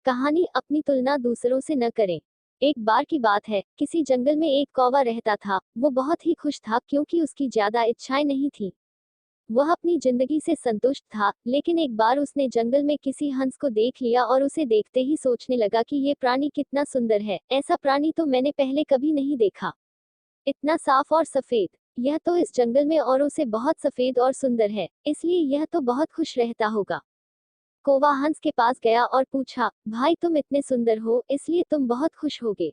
कहानी अपनी तुलना दूसरों से न करें। एक बार की बात है, किसी जंगल में एक कौवा रहता था। वो बहुत ही खुश था क्योंकि उसकी ज्यादा इच्छाएं नहीं थी। वह अपनी जिंदगी से संतुष्ट था, लेकिन एक बार उसने जंगल में किसी हंस को देख लिया और उसे देखते ही सोचने लगा कि ये प्राणी कितना सुंदर है। ऐसा प्राणी तो मैंने पहले कभी नहीं देखा। इतना साफ और सफेद। यह तो इस जंगल में औरों से बहुत सफेद और सुंदर है, इसलिए यह तो बहुत खुश रहता होगा। कौवा हंस के पास गया और पूछा, भाई तुम इतने सुंदर हो, इसलिए तुम बहुत खुश होगे।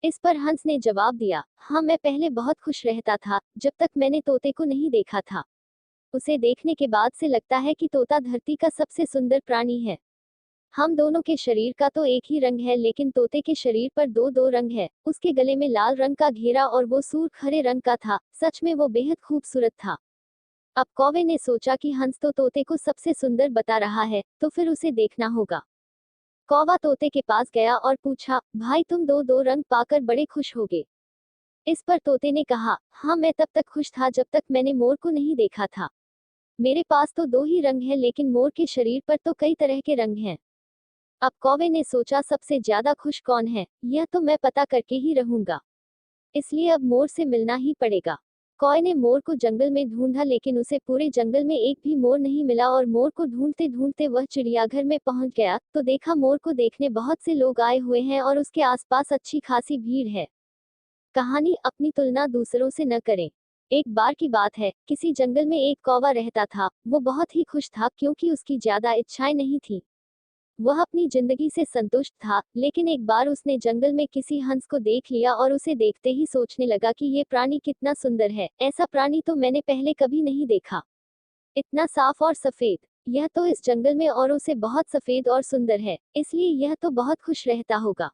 इस पर हंस ने जवाब दिया, हाँ मैं पहले बहुत खुश रहता था, जब तक मैंने तोते को नहीं देखा था। उसे देखने के बाद से लगता है कि तोता धरती का सबसे सुंदर प्राणी है। हम दोनों के शरीर का तो एक ही रंग है, लेकिन तोते के शरीर पर दो दो रंग है। उसके गले में लाल रंग का घेरा और वो सूर्ख हरे रंग का था। सच में वो बेहद खूबसूरत था। अब कौवे ने सोचा कि हंस तो तोते को सबसे सुंदर बता रहा है, तो फिर उसे देखना होगा। कौवा तोते के पास गया और पूछा, भाई तुम दो दो रंग पाकर बड़े खुश होगे। इस पर तोते ने कहा, हाँ मैं तब तक खुश था जब तक मैंने मोर को नहीं देखा था। मेरे पास तो दो ही रंग है, लेकिन मोर के शरीर पर तो कई तरह के रंग हैं। अब कौवे ने सोचा, सबसे ज्यादा खुश कौन है, यह तो मैं पता करके ही रहूंगा। इसलिए अब मोर से मिलना ही पड़ेगा। कौवे ने मोर को जंगल में ढूंढा, लेकिन उसे पूरे जंगल में एक भी मोर नहीं मिला और मोर को ढूंढते ढूंढते वह चिड़ियाघर में पहुंच गया तो देखा मोर को देखने बहुत से लोग आए हुए हैं और उसके आसपास अच्छी खासी भीड़ है। कहानी अपनी तुलना दूसरों से न करें। एक बार की बात है, किसी जंगल में एक कौवा रहता था। वो बहुत ही खुश था क्योंकि उसकी ज्यादा इच्छाएं नहीं थी। वह अपनी जिंदगी से संतुष्ट था, लेकिन एक बार उसने जंगल में किसी हंस को देख लिया और उसे देखते ही सोचने लगा कि ये प्राणी कितना सुंदर है। ऐसा प्राणी तो मैंने पहले कभी नहीं देखा। इतना साफ और सफेद। यह तो इस जंगल में औरों से बहुत सफेद और सुंदर है, इसलिए यह तो बहुत खुश रहता होगा।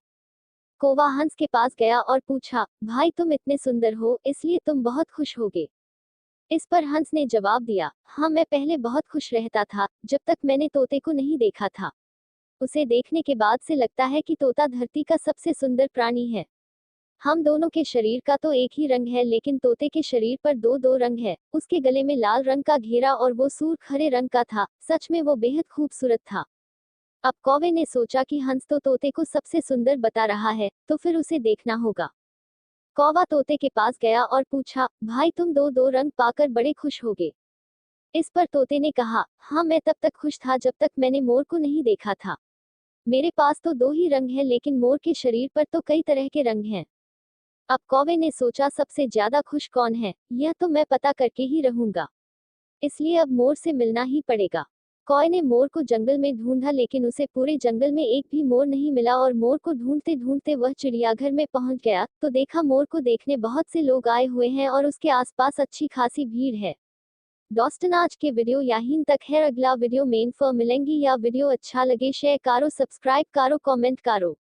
कौवा हंस के पास गया और पूछा, भाई तुम इतने सुंदर हो, इसलिए तुम बहुत खुश होगे। इस पर हंस ने जवाब दिया, हाँ मैं पहले बहुत खुश रहता था, जब तक मैंने तोते को नहीं देखा था। उसे देखने के बाद से लगता है कि तोता धरती का सबसे सुंदर प्राणी है। हम दोनों के शरीर का तो एक ही रंग है, लेकिन तोते के शरीर पर दो दो रंग है। उसके गले में लाल रंग का घेरा और वो सूर्ख हरे रंग का था। सच में वो बेहद खूबसूरत था। अब कौवे ने सोचा कि हंस तो तोते को सबसे सुंदर बता रहा है, तो फिर उसे देखना होगा। कौवा तोते के पास गया और पूछा, भाई तुम दो दो रंग पाकर बड़े खुश होगे। इस पर तोते ने कहा, हाँ मैं तब तक खुश था जब तक मैंने मोर को नहीं देखा था। मेरे पास तो दो ही रंग है, लेकिन मोर के शरीर पर तो कई तरह के रंग हैं। अब कौवे ने सोचा, सबसे ज्यादा खुश कौन है, यह तो मैं पता करके ही रहूंगा। इसलिए अब मोर से मिलना ही पड़ेगा। कौवे ने मोर को जंगल में ढूंढा, लेकिन उसे पूरे जंगल में एक भी मोर नहीं मिला और मोर को ढूंढते ढूंढते वह चिड़ियाघर में पहुंच गया तो देखा मोर को देखने बहुत से लोग आए हुए हैं और उसके आसपास अच्छी खासी भीड़ है। दोस्तन आज के वीडियो यहीं तक है। अगला वीडियो में मिलेंगी। या वीडियो अच्छा लगे शेयर करो, सब्सक्राइब करो, कमेंट करो।